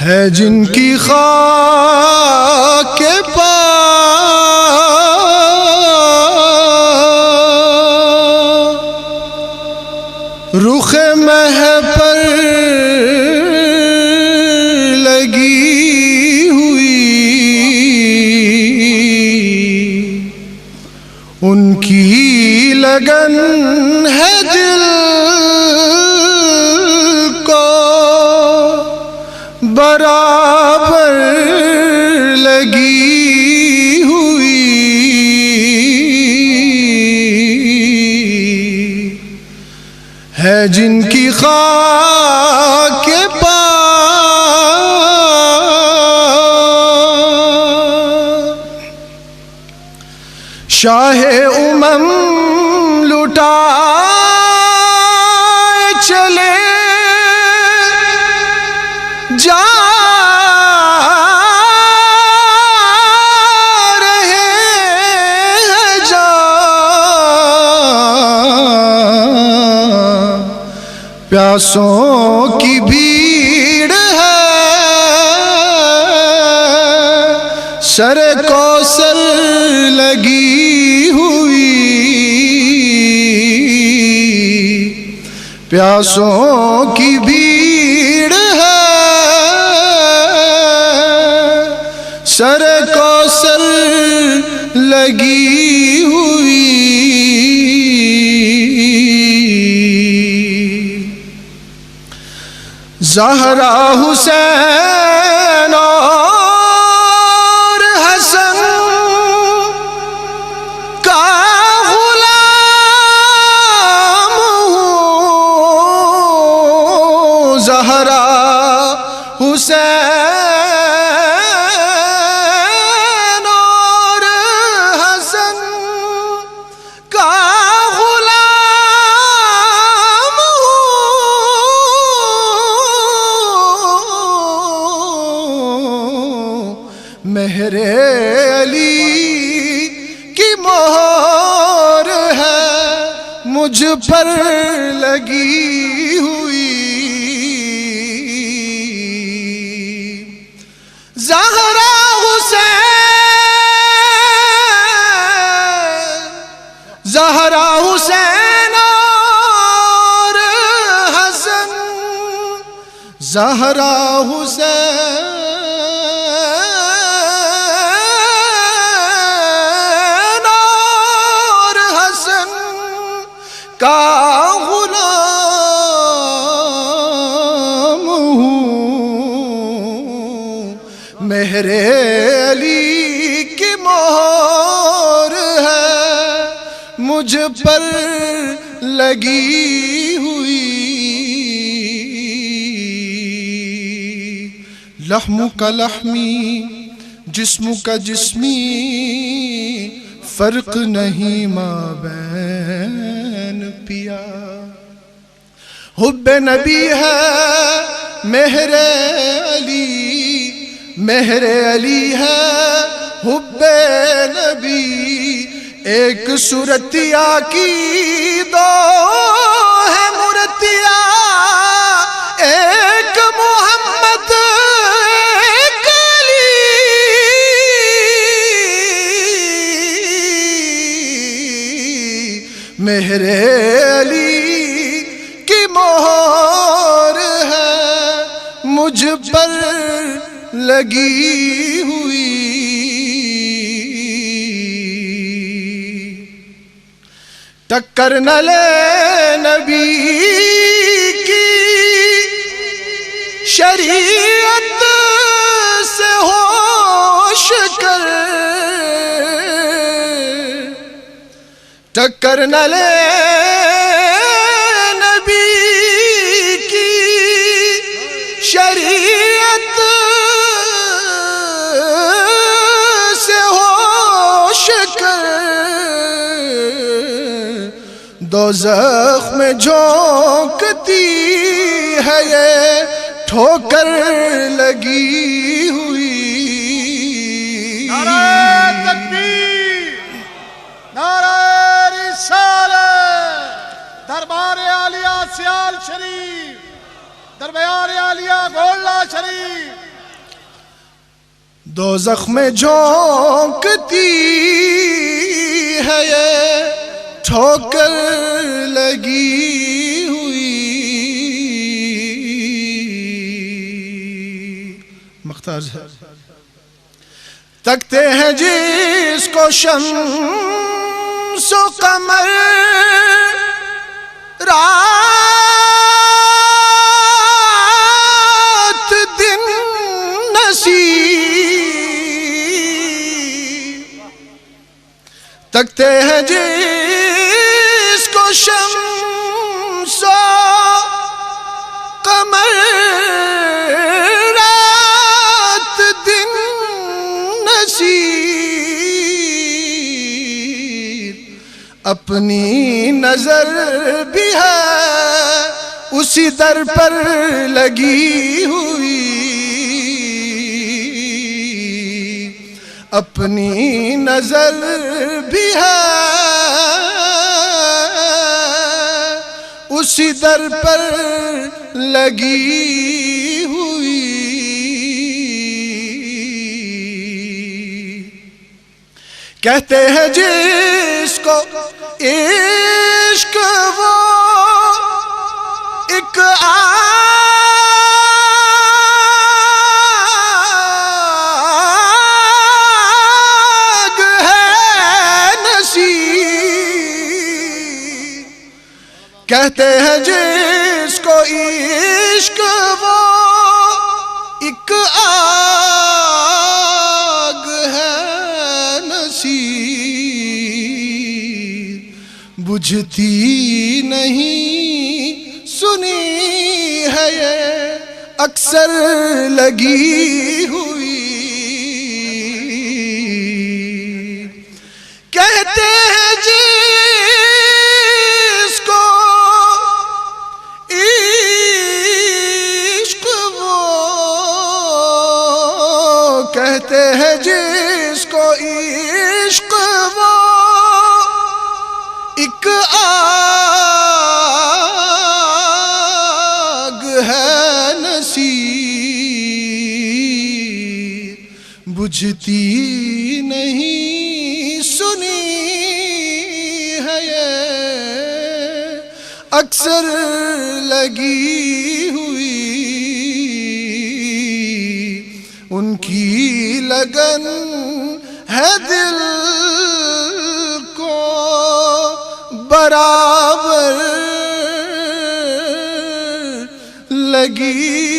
ہے جن کی خاک پا رخ مہ پر لگی ہوئی، ان کی لگن ہے دل کو برابر لگی ہوئی، ہے جن کی خاک پا شاہ امم لٹائے چلے جا رہے ہیں جان، پیاسوں کی بھیڑ ہے سر کوثر لگی ہوئی، پیاسوں کی بھیڑ ہے سر کوثر لگی ہوئی، زہرا حسین اور حسن کا غلام ہوں، زہرا حسین اور حسن کا غلام ہوں، مہر علی کی مہر ہے مجھ پر لگی ہوئی، زہرا حسین اور حسن، زہرا حسین اور حسن کا غلام ہوں، مہر علی کی مہر ہے مجھ پر لگی ہوئی، لحم کا لحمی جسم کا جسمی، فرق نہیں مابین پیا، حب نبی ہے مہر علی، مہر علی ہے حب نبی، ایک صورتیا کی دو ہے مورتیا، ایک محمد ایک علی، مہر علی کی مہر ہے مجھ پر لگی ہوئی، ٹکر نہ لے نبی کی شریعت سے ہوش کر، ٹکر نہ لے نبی کی شریعت سے ہوش کر، دوزخ میں جھونکتی ہے یہ ٹھوکر لگی ہوئی، نعرہ تکبیر، نعرہ رسالت، دربار عالیہ سیال شریف، دربار عالیہ گولڑا شریف، دوزخ میں جھونکتی ہے یہ ٹھوکر لگی ہوئی. مختار ہے تکتے ہیں جس کو شمس و قمر رات دن نصیب. تکتے ہیں جس کو شمس و قمر رات دن نصیب. اپنی نظر بھی ہے اسی در پر لگی ہوئی. اپنی نظر بھی ہے اسی در پر لگی ہوئی. کہتے ہیں جس کو عشق وہ ایک آگ ہے نصیب. کہتے ہیں جس کو عشق وہ ایک آگ ہے نصیب. بجھتی نہیں سنی ہے یہ اکثر لگی ہوئی. کہتے ہیں جس کو عشق وہ کہتے ہیں جس کو عشق وہ ایک آگ ہے نصیب. بجھتی نہیں سنی ہے یہ اکثر لگی ہوئی. ان کی لگن ہے دل کو برابر لگی